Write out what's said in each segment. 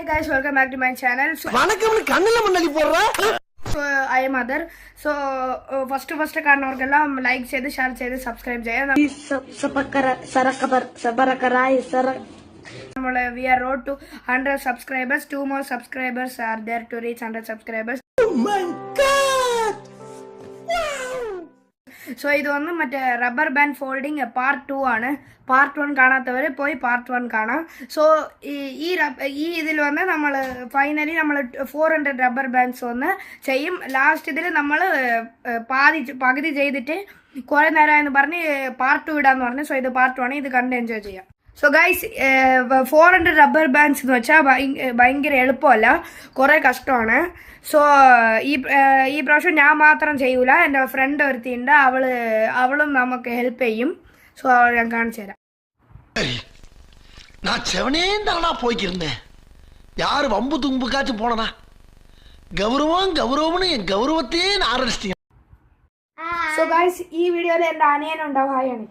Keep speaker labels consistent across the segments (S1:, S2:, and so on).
S1: Hey guys, welcome back to my channel. So I am Adar. So first കാണുന്നവർക്കെല്ലാം like ചെയ്ത് share ചെയ്ത് subscribe ചെയ്യാം. We are road to 100 subscribers. 2 more subscribers are there to reach 100 subscribers. Oh my god! So ഇത് ഒന്ന് മറ്റേ rubber band folding part 2 ആണ്. Part 1 കാണാത്തവർ പോയി പാർട്ട് 1 കാണാം. സോ ഈ ഇതിൽ വന്ന് നമ്മൾ ഫൈനലി നമ്മൾ 400 റബ്ബർ ബാൻഡ്സ് ഒന്ന് ചെയ്യും. ലാസ്റ്റ് ഇതിൽ നമ്മൾ പകുതി ചെയ്തിട്ട് കുറേ നേരമായെന്ന് പറഞ്ഞ് പാർട്ട് 2 ഇടാന്ന് പറഞ്ഞു. സോ ഇത് പാർട്ട് 1 ആണ്. ഇത് കണ്ട് എൻജോയ് ചെയ്യാം. സോ ഗൈസ് 400 റബ്ബർ ബാൻഡ്സ് എന്ന് വെച്ചാൽ ഭയങ്കര എളുപ്പമല്ല, കുറേ കഷ്ടമാണ്. സോ ഈ പ്രാവശ്യം ഞാൻ മാത്രം ചെയ്യൂല, എൻ്റെ ഫ്രണ്ട് ഒരുത്തിയുണ്ട്, അവളും നമുക്ക് ഹെൽപ്പ് ചെയ്യും. സോ ഞാൻ കാണിച്ചു തരാം.
S2: நான் செவனேந்தானா போய்க்கிருந்தேன். யாரு வம்பு தும்புக்காச்சும் போனனா கௌரவம்னு என் கௌரவத்தையே ஆரம்பிச்சிட்டீங்க.
S1: സോ ഗൈസ് ഈ വീഡിയോയിൽ എൻ്റെ അനിയനുണ്ടാവും. ഹായാണ്.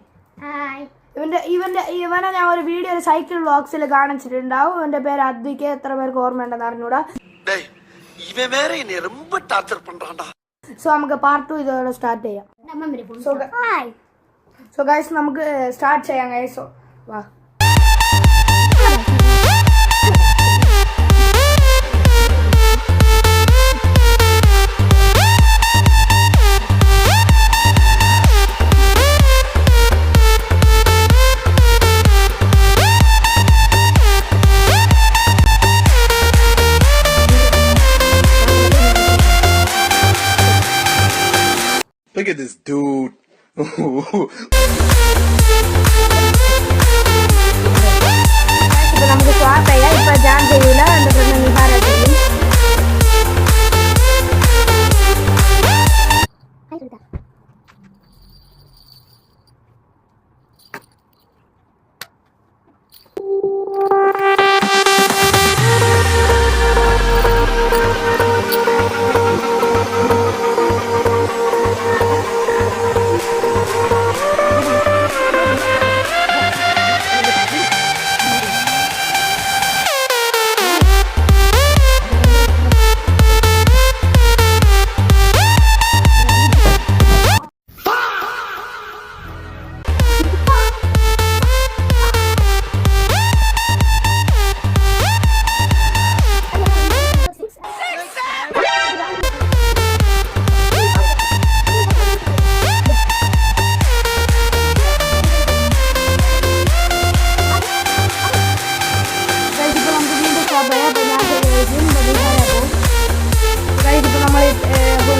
S1: ഇവനെ ഞാൻ ഒരു വീഡിയോ സൈക്കിൾ വ്ളോഗ്സിൽ കാണിച്ചിട്ടുണ്ടാവും. ഇവന്റെ പേര് അദ്വിക്ക്. എത്ര പേർക്ക് ഓർമ്മയുണ്ടെന്ന് അറിഞ്ഞൂടാ. സോ നമുക്ക് പാർട്ട് 2 ഇതോടെ സ്റ്റാർട്ട് ചെയ്യാം. സോ ഗൈസ് നമുക്ക് സ്റ്റാർട്ട് ചെയ്യാം ഗൈസ്. സോ വാ.
S3: Look at this dude.
S1: ഇപ്പൊ നമുക്ക് സ്വാപ്പ് ചെയ്യാം. ഇപ്പൊ ഞാൻ ചെയ്യൂല, എന്റെ ഫ്രണ്ട് നിഹാര ചെയ്യും.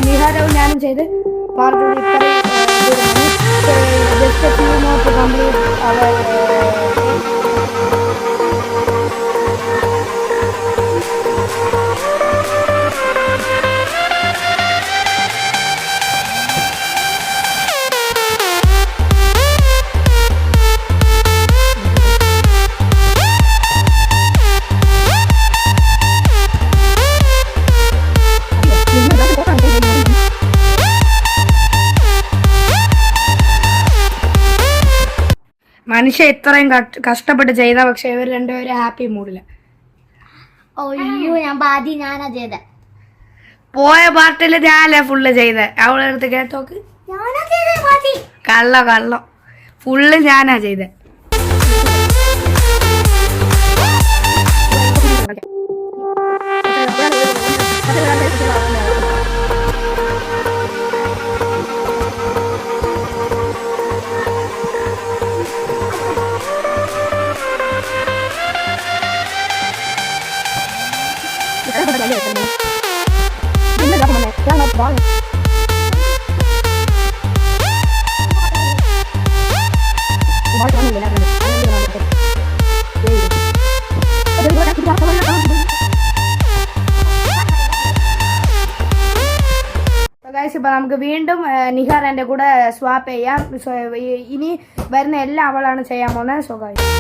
S1: നിഹാരവും ഞാനും ചെയ്ത് part 2 just few more to complete അവർ മനുഷ്യ ഇത്രയും കഷ്ടപ്പെട്ട് ചെയ്ത, പക്ഷെ ഇവർ രണ്ടുപേരും ഹാപ്പി മൂഡില്ല.
S4: അയ്യോ ഞാനാ ചെയ്ത.
S1: പോയ പാർട്ടില് ഞാനല്ലേ ഫുള്ള് ചെയ്ത. അവളെടുത്ത് കേട്ടോക്ക്. കള്ളം ഫുള്ള് ഞാനാ ചെയ്ത. ഇപ്പൊ നമുക്ക് വീണ്ടും നിഹാർ എന്റെ കൂടെ സ്വാപ്പ് ചെയ്യാം. ഇനി വരുന്ന എല്ലാം അവളാണ് ചെയ്യാൻ പോകുന്നത്. സോ ഗൈസ്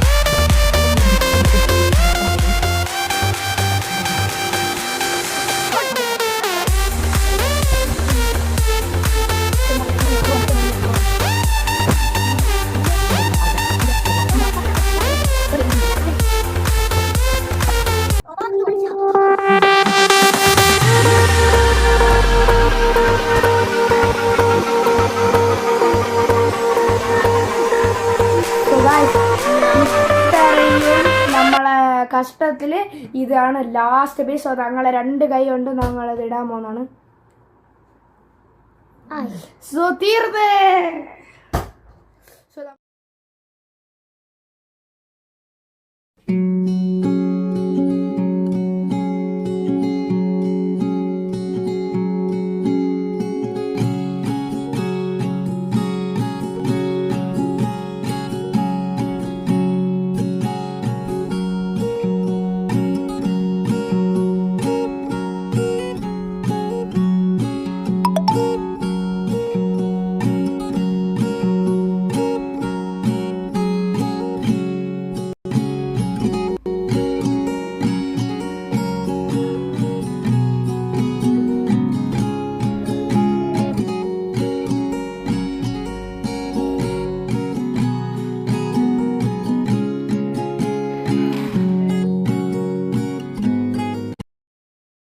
S1: മൊത്തത്തിൽ ഇതാണ് ലാസ്റ്റ് പീസ്. സോ ഞങ്ങളെ 2 കൈ കൊണ്ട് ഞങ്ങളത് ഇടാൻ പോകുന്നതാണ്. സോ തീർന്നേ. സോ